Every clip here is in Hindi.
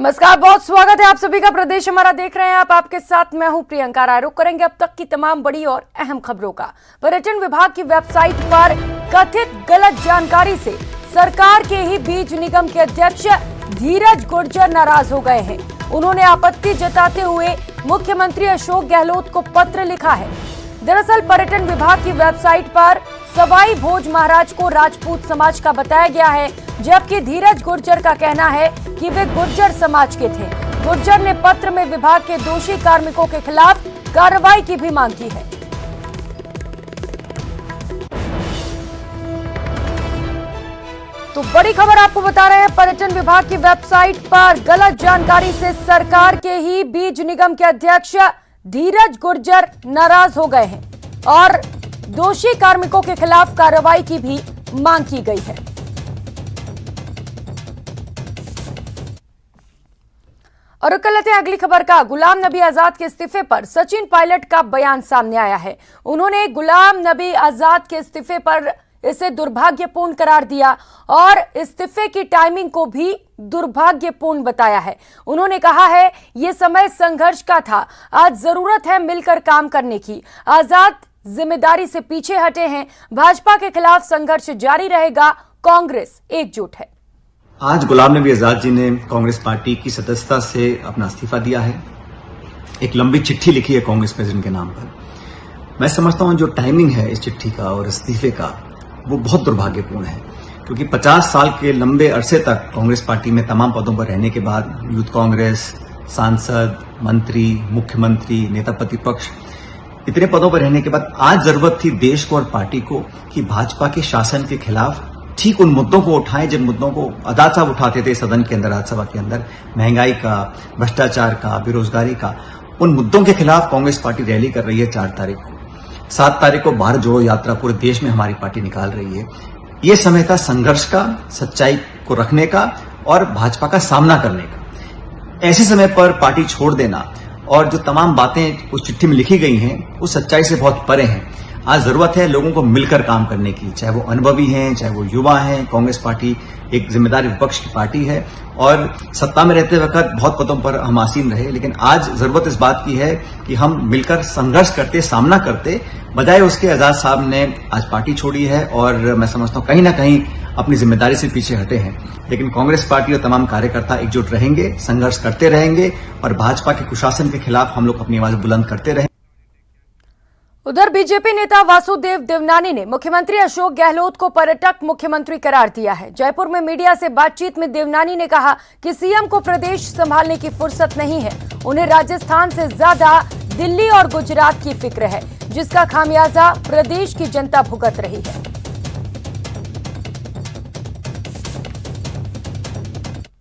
नमस्कार, बहुत स्वागत है आप सभी का। प्रदेश हमारा देख रहे हैं आप, आपके साथ मैं हूं प्रियंका राय। रुक करेंगे अब तक की तमाम बड़ी और अहम खबरों का। पर्यटन विभाग की वेबसाइट पर कथित गलत जानकारी से सरकार के ही बीज निगम के अध्यक्ष धीरज गुर्जर नाराज हो गए हैं। उन्होंने आपत्ति जताते हुए मुख्यमंत्री अशोक गहलोत को पत्र लिखा है। दरअसल पर्यटन विभाग की वेबसाइट पर सवाई भोज महाराज को राजपूत समाज का बताया गया है, जबकि धीरज गुर्जर का कहना है कि वे गुर्जर समाज के थे। गुर्जर ने पत्र में विभाग के दोषी कार्मिकों के खिलाफ कार्रवाई की भी मांग की है। तो बड़ी खबर आपको बता रहे हैं, पर्यटन विभाग की वेबसाइट पर गलत जानकारी से सरकार के ही बीज निगम के अध्यक्ष धीरज गुर्जर नाराज हो गए हैं और दोषी कार्मिकों के खिलाफ कार्रवाई की भी मांग की गई है। और कल लेते हैं अगली खबर का। गुलाम नबी आजाद के इस्तीफे पर सचिन पायलट का बयान सामने आया है। उन्होंने गुलाम नबी आजाद के इस्तीफे पर इसे दुर्भाग्यपूर्ण करार दिया और इस्तीफे की टाइमिंग को भी दुर्भाग्यपूर्ण बताया है। उन्होंने कहा है ये समय संघर्ष का था, आज जरूरत है मिलकर काम करने की। आजाद जिम्मेदारी से पीछे हटे हैं, भाजपा के खिलाफ संघर्ष जारी रहेगा, कांग्रेस एकजुट है। आज गुलाम नबी आजाद जी ने कांग्रेस पार्टी की सदस्यता से अपना इस्तीफा दिया है। एक लंबी चिट्ठी लिखी है कांग्रेस प्रेसिडेंट के नाम पर। मैं समझता हूं जो टाइमिंग है इस चिट्ठी का और इस्तीफे का, वो बहुत दुर्भाग्यपूर्ण है, क्योंकि 50 साल के लंबे अरसे तक कांग्रेस पार्टी में तमाम पदों पर रहने के बाद यूथ कांग्रेस, सांसद, मंत्री, मुख्यमंत्री, नेता प्रतिपक्ष, इतने पदों पर रहने के बाद आज जरूरत थी देश को और पार्टी को कि भाजपा के शासन के खिलाफ ठीक उन मुद्दों को उठाएं जिन मुद्दों को आजाद साहब उठाते थे सदन के अंदर, राज्यसभा के अंदर, महंगाई का, भ्रष्टाचार का, बेरोजगारी का। उन मुद्दों के खिलाफ कांग्रेस पार्टी रैली कर रही है 4 तारीख को। 7 तारीख को भारत जोड़ो यात्रा पूरे देश में हमारी पार्टी निकाल रही है। ये समय था संघर्ष का, सच्चाई को रखने का और भाजपा का सामना करने का। ऐसे समय पर पार्टी छोड़ देना और जो तमाम बातें उस चिट्ठी में लिखी गई हैं, वो सच्चाई से बहुत परे हैं। आज जरूरत है लोगों को मिलकर काम करने की, चाहे वो अनुभवी हैं, चाहे वो युवा हैं। कांग्रेस पार्टी एक जिम्मेदारी विपक्ष की पार्टी है और सत्ता में रहते वक्त बहुत पदों पर हम आसीन रहे, लेकिन आज जरूरत इस बात की है कि हम मिलकर संघर्ष करते, सामना करते, बजाय उसके आजाद साहब ने आज पार्टी छोड़ी है और मैं समझता हूं कहीं ना कहीं अपनी जिम्मेदारी से पीछे हटे हैं। लेकिन कांग्रेस पार्टी और तमाम कार्यकर्ता एकजुट रहेंगे, संघर्ष करते रहेंगे और भाजपा के कुशासन के खिलाफ हम लोग अपनी आवाज बुलंद करते रहेंगे। उधर बीजेपी नेता वासुदेव देवनानी ने मुख्यमंत्री अशोक गहलोत को पर्यटक मुख्यमंत्री करार दिया है। जयपुर में मीडिया से बातचीत में देवनानी ने कहा कि सीएम को प्रदेश संभालने की फुर्सत नहीं है, उन्हें राजस्थान से ज्यादा दिल्ली और गुजरात की फिक्र है, जिसका खामियाजा प्रदेश की जनता भुगत रही है।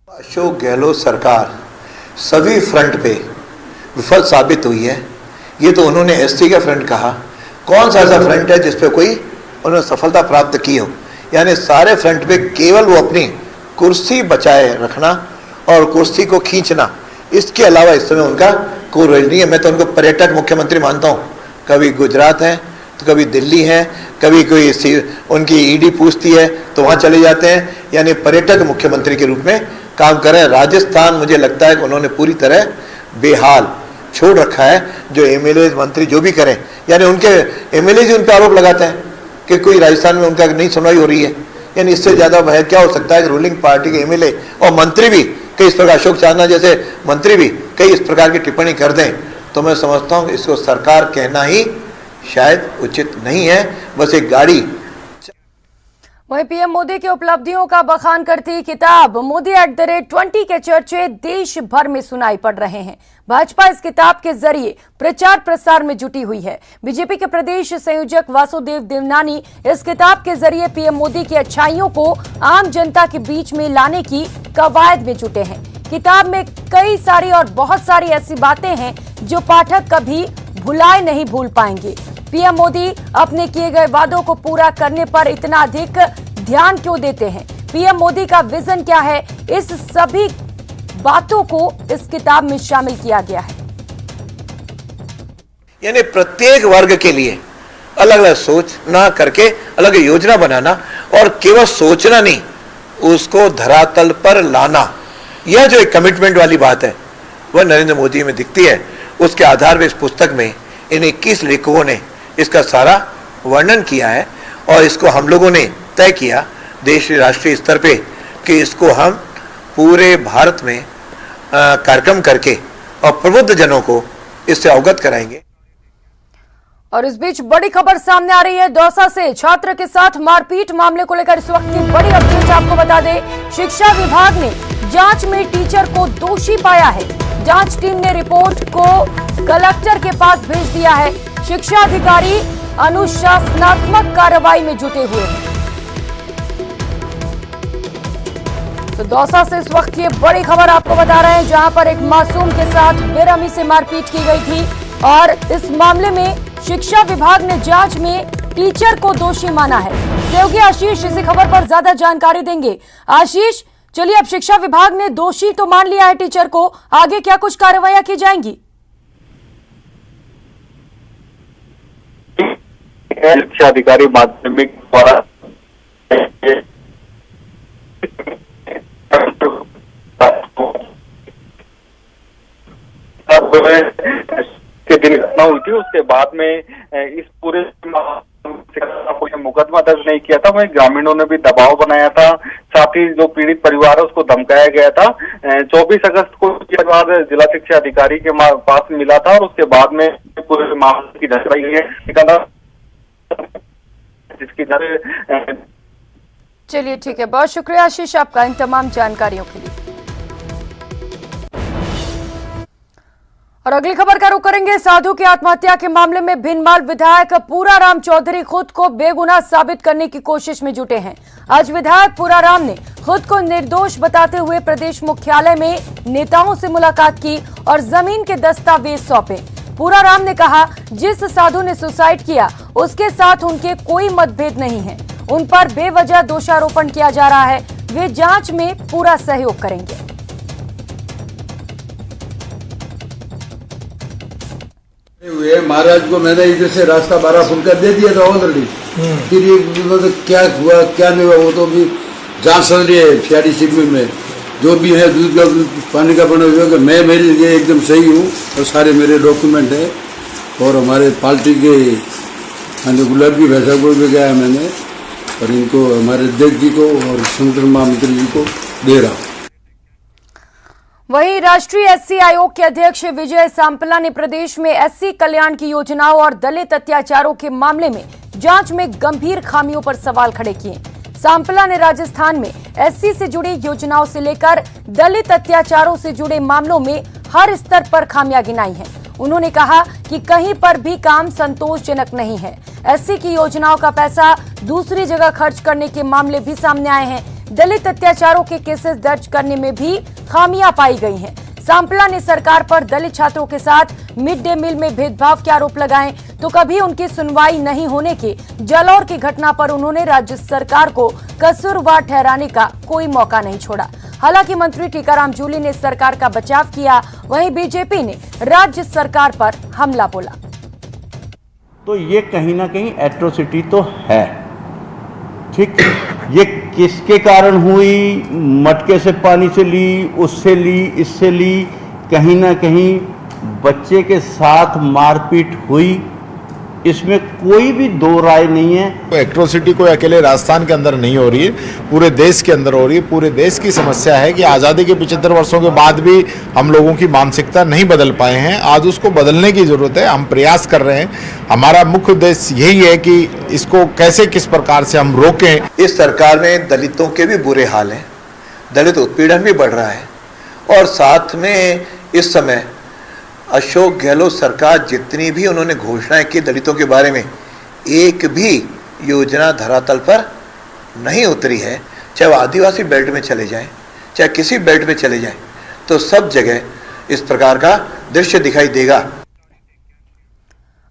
अशोक गहलोत सरकार सभी फ्रंट पे विफल साबित हुई है। ये तो उन्होंने एसटी का फ्रंट कहा, कौन सा ऐसा फ्रंट है जिसपे कोई उन्होंने सफलता प्राप्त की हो? यानी सारे फ्रंट पे केवल वो अपनी कुर्सी बचाए रखना और कुर्सी को खींचना, इसके अलावा इस समय उनका कोई रोल नहीं है। मैं तो उनको पर्यटक मुख्यमंत्री मानता हूँ। कभी गुजरात है तो कभी दिल्ली है, कभी कोई उनकी ईडी पूछती है तो वहाँ चले जाते हैं, यानी पर्यटक मुख्यमंत्री के रूप में काम कर रहे हैं। राजस्थान मुझे लगता है कि उन्होंने पूरी तरह बेहाल छोड़ रखा है। जो एमएलए मंत्री जो भी करें, यानी उनके एमएलए जी उन पर आरोप लगाते हैं कि कोई राजस्थान में उनका नहीं सुनवाई हो रही है। यानी इससे ज्यादा भय क्या हो सकता है कि रूलिंग पार्टी के एमएलए और मंत्री भी कई इस प्रकार, अशोक चांदना जैसे मंत्री भी कई इस प्रकार की टिप्पणी कर दें, तो मैं समझता हूँ इसको सरकार कहना ही शायद उचित नहीं है। बस एक गाड़ी। वहीं पीएम मोदी की उपलब्धियों का बखान करती किताब मोदी @20 के चर्चे देश भर में सुनाई पड़ रहे हैं। भाजपा इस किताब के जरिए प्रचार प्रसार में जुटी हुई है। बीजेपी के प्रदेश संयोजक वासुदेव देवनानी इस किताब के जरिए पीएम मोदी की अच्छाइयों को आम जनता के बीच में लाने की कवायद में जुटे हैं। किताब में कई सारी और बहुत सारी ऐसी बातें हैं जो पाठक कभी भुलाए नहीं भूल पाएंगे। पीएम मोदी अपने किए गए वादों को पूरा करने पर इतना अधिक ध्यान क्यों देते हैं, पीएम मोदी का विजन क्या है, इस सभी बातों को इस किताब में शामिल किया गया है। यानी प्रत्येक वर्ग के लिए अलग अलग सोच ना करके अलग योजना बनाना और केवल सोचना नहीं, उसको धरातल पर लाना। यह जो एक कमिटमेंट वाली बात है वह नरेंद्र मोदी में दिखती है। उसके आधार पर इस पुस्तक में इन 21 लेखकों ने इसका सारा वर्णन किया है और इसको हम लोगों ने तय किया देश राष्ट्रीय स्तर पे कि इसको हम पूरे भारत में कार्यक्रम करके और प्रबुद्ध जनों को इससे अवगत कराएंगे। और इस बीच बड़ी खबर सामने आ रही है। दौसा से छात्र के साथ मारपीट मामले को लेकर इस वक्त की बड़ी अपडेट आपको बता दें। शिक्षा विभाग ने जांच में टीचर को दोषी पाया है। जांच टीम ने रिपोर्ट को कलेक्टर के पास भेज दिया है। शिक्षा अधिकारी अनुशासनात्मक कार्रवाई में जुटे हुए हैं। तो दौसा से इस वक्त ये बड़ी खबर आपको बता रहे हैं, जहां पर एक मासूम के साथ बेरहमी से मारपीट की गई थी और इस मामले में शिक्षा विभाग ने जांच में टीचर को दोषी माना है। सहयोगी आशीष इसी खबर पर ज्यादा जानकारी देंगे। आशीष, चलिए, अब शिक्षा विभाग ने दोषी तो मान लिया है टीचर को, आगे क्या कुछ कार्रवाइयां की जाएंगी? शिक्षा अधिकारी माध्यमिक द्वारा के दिन घटना हुई थी, उसके बाद में इस पूरे कोई मुकदमा दर्ज नहीं किया था। वहीं ग्रामीणों ने भी दबाव बनाया था, साथ ही जो पीड़ित परिवार है उसको धमकाया गया था। 24 अगस्त को ये बाद जिला शिक्षा अधिकारी के पास मिला था और उसके बाद में पूरे मामले की जांच की है, जिसकी जांच। चलिए, ठीक है, बहुत शुक्रिया आशीष आपका इन तमाम जानकारियों के लिए। और अगली खबर का रुख करेंगे। साधु की आत्महत्या के मामले में भिनमाल विधायक पूराराम चौधरी खुद को बेगुनाह साबित करने की कोशिश में जुटे हैं। आज विधायक पूराराम ने खुद को निर्दोष बताते हुए प्रदेश मुख्यालय में नेताओं से मुलाकात की और जमीन के दस्तावेज सौंपे। पूराराम ने कहा, जिस साधु ने सुसाइड किया उसके साथ उनके कोई मतभेद नहीं है, उन पर बेवजह दोषारोपण किया जा रहा है, वे जांच में पूरा सहयोग करेंगे। हुए महाराज को मैंने इधर से रास्ता 12 फुट कर दे दिया था ऑलरेडी। फिर ये मतलब क्या हुआ क्या नहीं हुआ वो तो भी जांच चल रही है सीआरडीसी में। जो भी है दूध का पानी का बना हुआ, मैं मेरे लिए एकदम सही हूँ और सारे मेरे डॉक्यूमेंट है। और हमारे पार्टी के गुलाबी भैंसा को भी गया मैंने और इनको हमारे अध्यक्ष जी को और संगठन महामंत्री जी को दे रहा हूँ। वहीं राष्ट्रीय एससी आयोग के अध्यक्ष विजय सांपला ने प्रदेश में एससी कल्याण की योजनाओं और दलित अत्याचारों के मामले में जांच में गंभीर खामियों पर सवाल खड़े किए। सांपला ने राजस्थान में एससी से जुड़ी योजनाओं से लेकर दलित अत्याचारों से जुड़े मामलों में हर स्तर पर खामियां गिनाई हैं। उन्होंने कहा कि कहीं पर भी काम संतोषजनक नहीं है। एससी की योजनाओं का पैसा दूसरी जगह खर्च करने के मामले भी सामने आए हैं। दलित अत्याचारों के केसेस दर्ज करने में भी खामियां पाई गई हैं। सांपला ने सरकार पर दलित छात्रों के साथ मिड डे मील में भेदभाव के आरोप लगाए, तो कभी उनकी सुनवाई नहीं होने के जालौर की घटना पर उन्होंने राज्य सरकार को कसूरवार ठहराने का कोई मौका नहीं छोड़ा। हालांकि मंत्री टीकाराम जूली ने सरकार का बचाव किया, वहीं बीजेपी ने राज्य सरकार पर हमला बोला। तो ये कहीं ना कहीं एट्रोसिटी तो है, ठीक। ये किसके कारण हुई? मटके से पानी से ली, उससे ली, इससे ली, कहीं ना कहीं बच्चे के साथ मारपीट हुई, इसमें कोई भी दो राय नहीं है। तो एट्रोसिटी कोई अकेले राजस्थान के अंदर नहीं हो रही है, पूरे देश के अंदर हो रही है। पूरे देश की समस्या है कि आज़ादी के 75 वर्षों के बाद भी हम लोगों की मानसिकता नहीं बदल पाए हैं। आज उसको बदलने की ज़रूरत है, हम प्रयास कर रहे हैं। हमारा मुख्य उद्देश्य यही है कि इसको कैसे किस प्रकार से हम रोकें। इस सरकार में दलितों के भी बुरे हाल हैं, दलित उत्पीड़न भी बढ़ रहा है और साथ में इस समय अशोक गहलोत सरकार जितनी भी उन्होंने घोषणाएं की दलितों के बारे में, एक भी योजना धरातल पर नहीं उतरी है। चाहे वो आदिवासी बेल्ट में चले जाएं, चाहे किसी बेल्ट में चले जाएं, तो सब जगह इस प्रकार का दृश्य दिखाई देगा।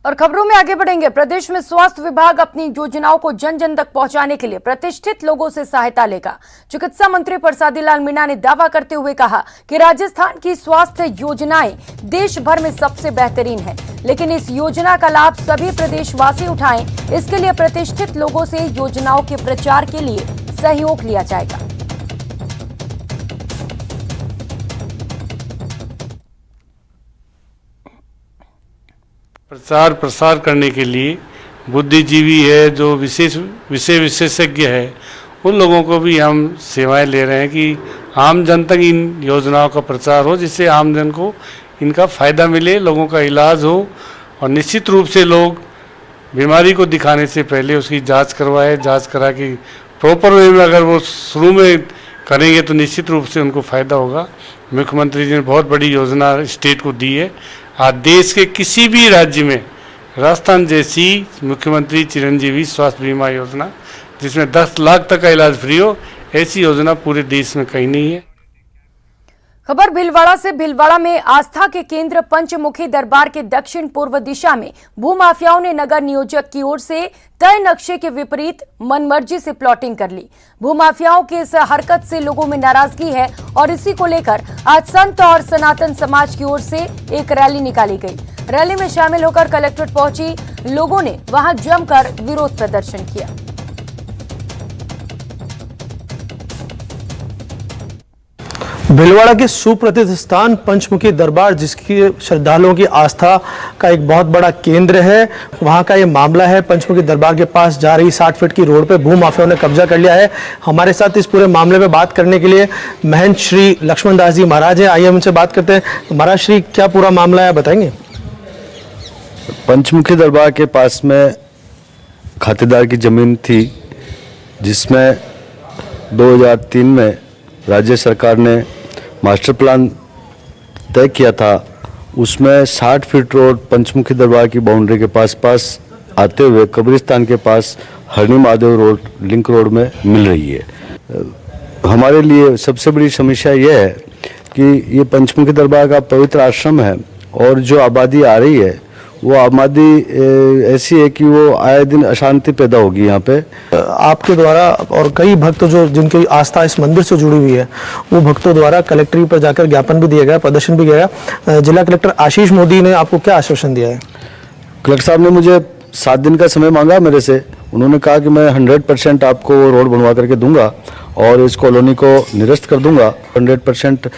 और खबरों में आगे बढ़ेंगे। प्रदेश में स्वास्थ्य विभाग अपनी योजनाओं को जन जन तक पहुंचाने के लिए प्रतिष्ठित लोगों से सहायता लेगा। चिकित्सा मंत्री प्रसादी लाल मीणा ने दावा करते हुए कहा कि राजस्थान की स्वास्थ्य योजनाएं देश भर में सबसे बेहतरीन है, लेकिन इस योजना का लाभ सभी प्रदेशवासी उठाएं, इसके लिए प्रतिष्ठित लोगों से योजनाओं के प्रचार के लिए सहयोग लिया जाएगा। प्रचार प्रसार करने के लिए बुद्धिजीवी है, जो विषय विशेषज्ञ है, उन लोगों को भी हम सेवाएं ले रहे हैं कि आम जन तक इन योजनाओं का प्रचार हो, जिससे आम जन को इनका फ़ायदा मिले, लोगों का इलाज हो। और निश्चित रूप से लोग बीमारी को दिखाने से पहले उसकी जांच करवाए, जांच करा के प्रॉपर वे में अगर वो शुरू में करेंगे तो निश्चित रूप से उनको फ़ायदा होगा। मुख्यमंत्री जी ने बहुत बड़ी योजना स्टेट को दी है। आज देश के किसी भी राज्य में राजस्थान जैसी मुख्यमंत्री चिरंजीवी स्वास्थ्य बीमा योजना, जिसमें 10 लाख तक का इलाज फ्री हो, ऐसी योजना पूरे देश में कहीं नहीं है। खबर भीलवाड़ा से। भीलवाड़ा में आस्था के केंद्र पंचमुखी दरबार के दक्षिण पूर्व दिशा में भूमाफियाओं ने नगर नियोजक की ओर से तय नक्शे के विपरीत मनमर्जी से प्लॉटिंग कर ली। भूमाफियाओं की इस हरकत से लोगों में नाराजगी है और इसी को लेकर आज संत और सनातन समाज की ओर से एक रैली निकाली गई। रैली में शामिल होकर कलेक्ट्रेट पहुंची लोगों ने वहां जमकर विरोध प्रदर्शन किया। भीलवाड़ा के सुप्रसिद्ध स्थान पंचमुखी दरबार, जिसकी श्रद्धालुओं की आस्था का एक बहुत बड़ा केंद्र है, वहां का ये मामला है। पंचमुखी दरबार के पास जा रही 60 फीट की रोड पे भूमाफियाओं ने कब्जा कर लिया है। हमारे साथ इस पूरे मामले में बात करने के लिए महंत श्री लक्ष्मण दास जी महाराज हैं। आइए उनसे बात करते हैं। महाराज श्री, क्या पूरा मामला है, बताएंगे? पंचमुखी दरबार के पास में खातेदार की जमीन थी, जिसमें 2003 में राज्य सरकार ने मास्टर प्लान तय किया था। उसमें 60 फीट रोड पंचमुखी दरबार की बाउंड्री के पास आते हुए कब्रिस्तान के पास हरणी महादेव रोड लिंक रोड में मिल रही है। हमारे लिए सबसे बड़ी समस्या यह है कि ये पंचमुखी दरबार का पवित्र आश्रम है और जो आबादी आ रही है वो आबादी ऐसी है कि वो आए दिन अशांति पैदा होगी यहाँ पे। आपके द्वारा और कई भक्त जो जिनकी आस्था इस मंदिर से जुड़ी हुई है, वो भक्तों द्वारा कलेक्ट्रेट पर जाकर ज्ञापन भी दिया गया, प्रदर्शन भी किया गया। जिला कलेक्टर आशीष मोदी ने आपको क्या आश्वासन दिया है? कलेक्टर साहब ने मुझे 7 दिन का समय मांगा मेरे से। उन्होंने कहा कि मैं 100% आपको रोड बनवा करके दूंगा और इस कॉलोनी को निरस्त कर दूंगा। 100%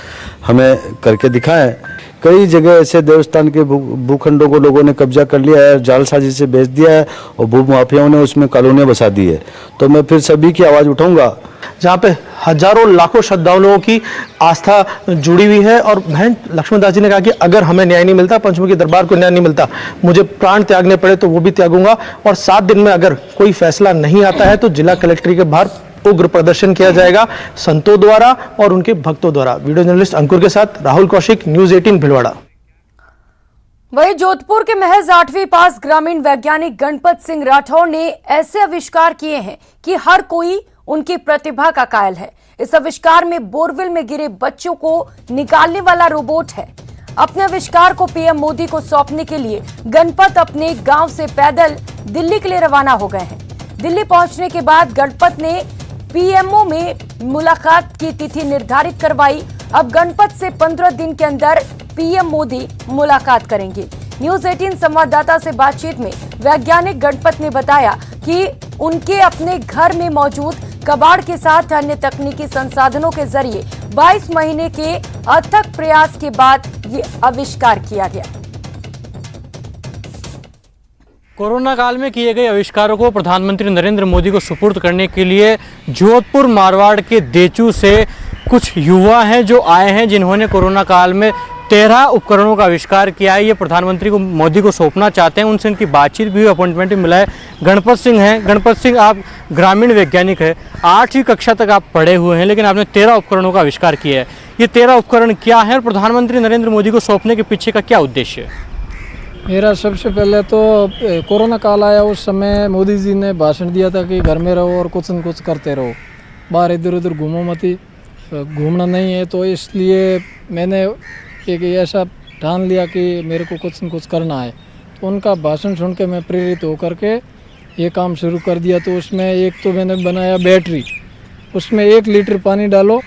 हमें करके दिखाएं। कई जगह ऐसे देवस्थान के भूखंडों को लोगों ने कब्जा कर लिया है, जालसाजी से बेच दिया है और भूमाफियाओं ने उसमें कॉलोनियां बसा दी है। तो मैं फिर सभी की आवाज़ उठाऊंगा। जहाँ पे हजारों लाखों श्रद्धालुओं की आस्था जुड़ी हुई है और महंत लक्ष्मण दास जी ने कहा कि अगर हमें न्याय नहीं मिलता, पंचमुखी दरबार को न्याय नहीं मिलता, मुझे प्राण त्यागने पड़े तो वो भी त्यागूंगा। और 7 दिन में अगर कोई फैसला नहीं आता है तो जिला कलेक्ट्रेट के बाहर उग्र प्रदर्शन किया जाएगा, संतों द्वारा और उनके भक्तों द्वारा। वीडियो जर्नलिस्ट अंकुर के साथ राहुल कौशिक, न्यूज़ 18 भीलवाड़ा। वहीं जोधपुर के महज 8वीं पास ग्रामीण वैज्ञानिक गणपत सिंह राठौर ने ऐसे आविष्कार किए हैं कि हर कोई उनकी प्रतिभा का कायल है। इस आविष्कार में बोरवेल में गिरे बच्चों को निकालने वाला रोबोट है। अपने आविष्कार को पीएम मोदी को सौंपने के लिए गणपत अपने गांव से पैदल दिल्ली के लिए रवाना हो गए हैं। दिल्ली पहुंचने के बाद गणपत ने पीएमओ में मुलाकात की तिथि निर्धारित करवाई। अब गणपत से 15 दिन के अंदर पीएम मोदी मुलाकात करेंगे। न्यूज़ 18 संवाददाता से बातचीत में वैज्ञानिक गणपत ने बताया कि उनके अपने घर में मौजूद कबाड़ के साथ अन्य तकनीकी संसाधनों के जरिए 22 महीने के अथक प्रयास के बाद ये आविष्कार किया गया। कोरोना काल में किए गए आविष्कारों को प्रधानमंत्री नरेंद्र मोदी को सुपुर्द करने के लिए जोधपुर मारवाड़ के देचू से कुछ युवा हैं जो आए हैं, जिन्होंने कोरोना काल में 13 उपकरणों का आविष्कार किया है। ये प्रधानमंत्री को मोदी को सौंपना चाहते हैं। उनसे इनकी बातचीत भी हुई, अपॉइंटमेंट भी मिला है। गणपत सिंह हैं। गणपत सिंह, आप ग्रामीण वैज्ञानिक हैं, 8वीं कक्षा तक आप पढ़े हुए हैं, लेकिन आपने 13 उपकरणों का आविष्कार किया है। ये 13 उपकरण क्या है और प्रधानमंत्री नरेंद्र मोदी को सौंपने के पीछे का क्या उद्देश्य है? मेरा सबसे पहले तो कोरोना काल आया, उस समय मोदी जी ने भाषण दिया था कि घर में रहो और कुछ न कुछ करते रहो, बाहर इधर उधर घूमो मत, घूमना नहीं है। तो इसलिए मैंने एक ऐसा ठान लिया कि मेरे को कुछ न कुछ करना है। तो उनका भाषण सुन के मैं प्रेरित होकर के ये काम शुरू कर दिया। तो उसमें एक तो मैंने बनाया बैटरी, उसमें 1 लीटर पानी डालो,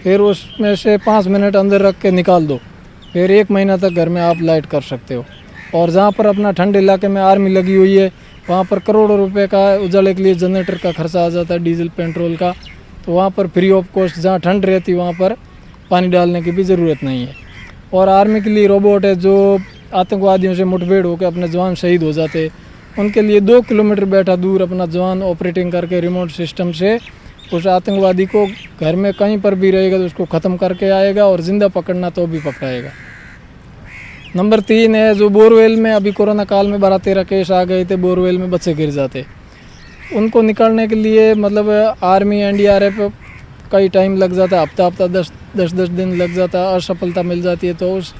फिर उसमें से 5 मिनट अंदर रख के निकाल दो, फिर 1 महीना तक घर में आप लाइट कर सकते हो। और जहाँ पर अपना ठंड इलाके में आर्मी लगी हुई है, वहाँ पर करोड़ों रुपए का उजाले के लिए जनरेटर का खर्चा आ जाता है, डीजल पेट्रोल का। तो वहाँ पर फ्री ऑफ कॉस्ट जहाँ ठंड रहती है वहाँ पर पानी डालने की भी ज़रूरत नहीं है। और आर्मी के लिए रोबोट है जो आतंकवादियों से मुठभेड़ होकर अपने जवान शहीद हो जाते, उनके लिए 2 किलोमीटर बैठा दूर अपना जवान ऑपरेटिंग करके रिमोट सिस्टम से उस आतंकवादी को घर में कहीं पर भी रहेगा तो उसको ख़त्म करके आएगा और ज़िंदा पकड़ना तो भी पकड़ाएगा। नंबर 3 है जो बोरवेल में अभी कोरोना काल में 12-13 केस आ गए थे, बोरवेल में बच्चे गिर जाते, उनको निकालने के लिए मतलब आर्मी NDRF कई टाइम लग जाता है, हफ्ता 10 दिन लग जाता है, असफलता मिल जाती है। तो उस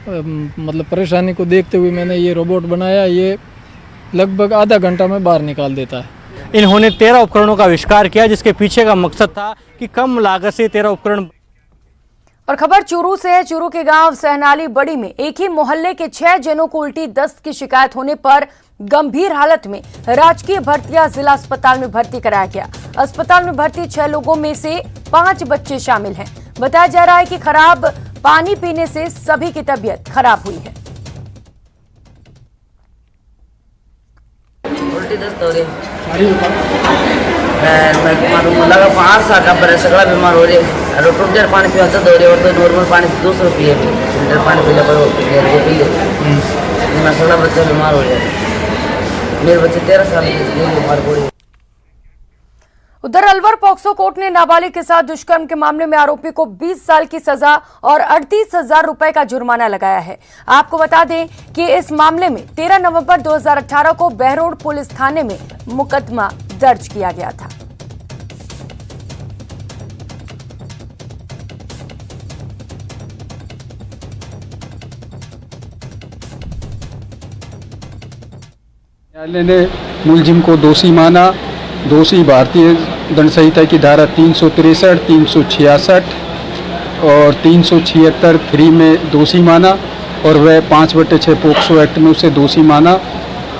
मतलब परेशानी को देखते हुए मैंने ये रोबोट बनाया, ये लगभग आधा घंटा में बाहर निकाल देता है। इन्होंने 13 उपकरणों का आविष्कार किया जिसके पीछे का मकसद था कि कम लागत से 13 उपकरण। और खबर चूरू से है। चूरू के गांव सहनाली बड़ी में एक ही मोहल्ले के 6 जनों को उल्टी दस्त की शिकायत होने पर गंभीर हालत में राजकीय भर्तिया जिला अस्पताल में भर्ती कराया गया। अस्पताल में भर्ती 6 लोगों में से 5 बच्चे शामिल हैं। बताया जा रहा है कि खराब पानी पीने से सभी की तबीयत खराब हुई है। उल्टी दस्त हो रही लगा 5 साल का बड़ा सगड़ा बीमार हो रही है। फिल्टर पानी पिया तो हो रही और तो नॉर्मल पानी 200 पिए फिल्टर पानी पीले पर वो पिए मैं सगड़ा बच्चा बीमार हो गया। मेरे बच्चे 13 साल के बीमार पड़े। उधर अलवर पॉक्सो कोर्ट ने नाबालिग के साथ दुष्कर्म के मामले में आरोपी को 20 साल की सजा और 38,000 रुपए का जुर्माना लगाया है। आपको बता दें कि इस मामले में 13 नवंबर 2018 को बहरोड पुलिस थाने में मुकदमा दर्ज किया गया था। न्यायालय ने मुलजिम को दोषी माना। दोषी भारतीय दंड संहिता की धारा 363, 366 और 376 3 में दोषी माना और वह 5/6 पोक्सो एक्ट में उसे दोषी माना।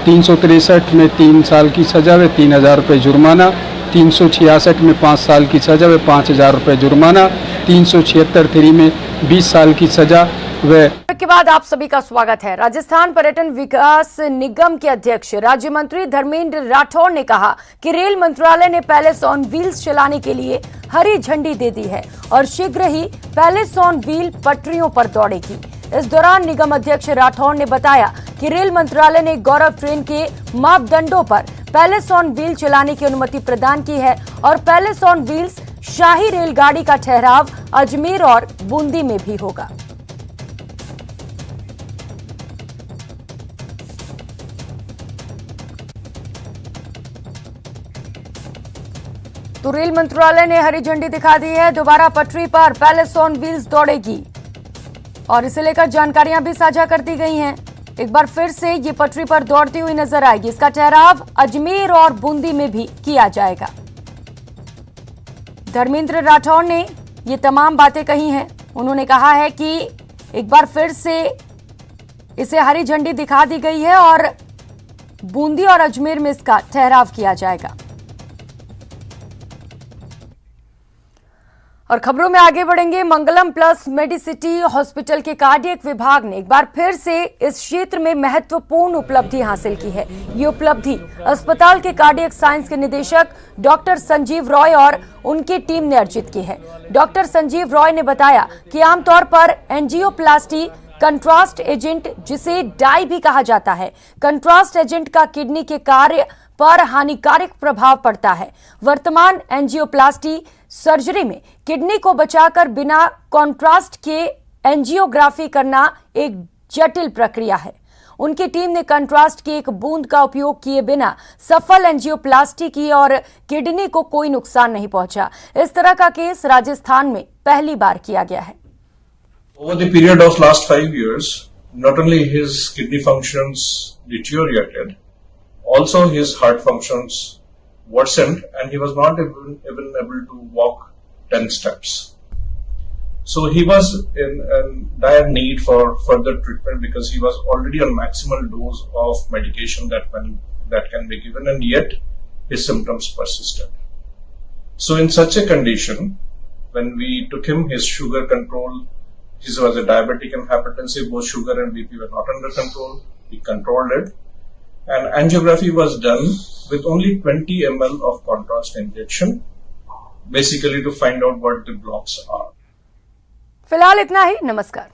363 में 3 साल की सजा व 3,000 रुपये जुर्माना, 366 में 5 साल की सजा व 5,000 रुपये जुर्माना, 376 3 में 20 साल की सजा व। के बाद आप सभी का स्वागत है। राजस्थान पर्यटन विकास निगम के अध्यक्ष राज्य मंत्री धर्मेंद्र राठौड़ ने कहा कि रेल मंत्रालय ने पैलेस ऑन व्हील्स चलाने के लिए हरी झंडी दे दी है और शीघ्र ही पैलेस ऑन व्हील पटरियों पर दौड़ेगी। इस दौरान निगम अध्यक्ष राठौड़ ने बताया कि रेल मंत्रालय ने गौरव ट्रेन के मापदंडों पर पैलेस ऑन व्हील चलाने की अनुमति प्रदान की है और पैलेस ऑन व्हील्स शाही रेलगाड़ी का ठहराव अजमेर और बूंदी में भी होगा। तो रेल मंत्रालय ने हरी झंडी दिखा दी है। दोबारा पटरी पर पैलेस ऑन व्हील्स दौड़ेगी और इसे लेकर जानकारियां भी साझा कर दी गई हैं। एक बार फिर से ये पटरी पर दौड़ती हुई नजर आएगी। इसका ठहराव अजमेर और बूंदी में भी किया जाएगा। धर्मेंद्र राठौड़ ने ये तमाम बातें कही हैं। उन्होंने कहा है कि एक बार फिर से इसे हरी झंडी दिखा दी गई है और बूंदी और अजमेर में इसका ठहराव किया जाएगा। और खबरों में आगे बढ़ेंगे। मंगलम प्लस मेडिसिटी हॉस्पिटल के कार्डियक विभाग ने एक बार फिर से इस क्षेत्र में महत्वपूर्ण उपलब्धि हासिल की है। ये उपलब्धि अस्पताल के कार्डियक साइंस के निदेशक डॉक्टर संजीव रॉय और उनकी टीम ने अर्जित की है। डॉक्टर संजीव रॉय ने बताया कि आमतौर पर एंजियोप्लास्टी कंट्रास्ट एजेंट, जिसे डाई भी कहा जाता है, कंट्रास्ट एजेंट का किडनी के कार्य पर हानिकारक प्रभाव पड़ता है। वर्तमान एंजियोप्लास्टी सर्जरी में किडनी को बचाकर बिना कॉन्ट्रास्ट के एंजियोग्राफी करना एक जटिल प्रक्रिया है। उनकी टीम ने कंट्रास्ट की एक बूंद का उपयोग किए बिना सफल एंजियोप्लास्टी की और किडनी को कोई नुकसान नहीं पहुंचा। इस तरह का केस राजस्थान में पहली बार किया गया है। Over the period of last 5 years, not only his kidney functions deteriorated, also his heart functions worsened and he was not even able to walk 10 steps. So he was in dire need for further treatment because he was already on maximal dose of medication that can be given, and yet his symptoms persisted. So in such a condition, when we took him, his sugar control, he was a diabetic and hypertensive, both sugar and BP were not under control. We controlled it, and angiography was done with only 20 ml of contrast injection, basically to find out what the blocks are. फिलहाल इतना ही। नमस्कार।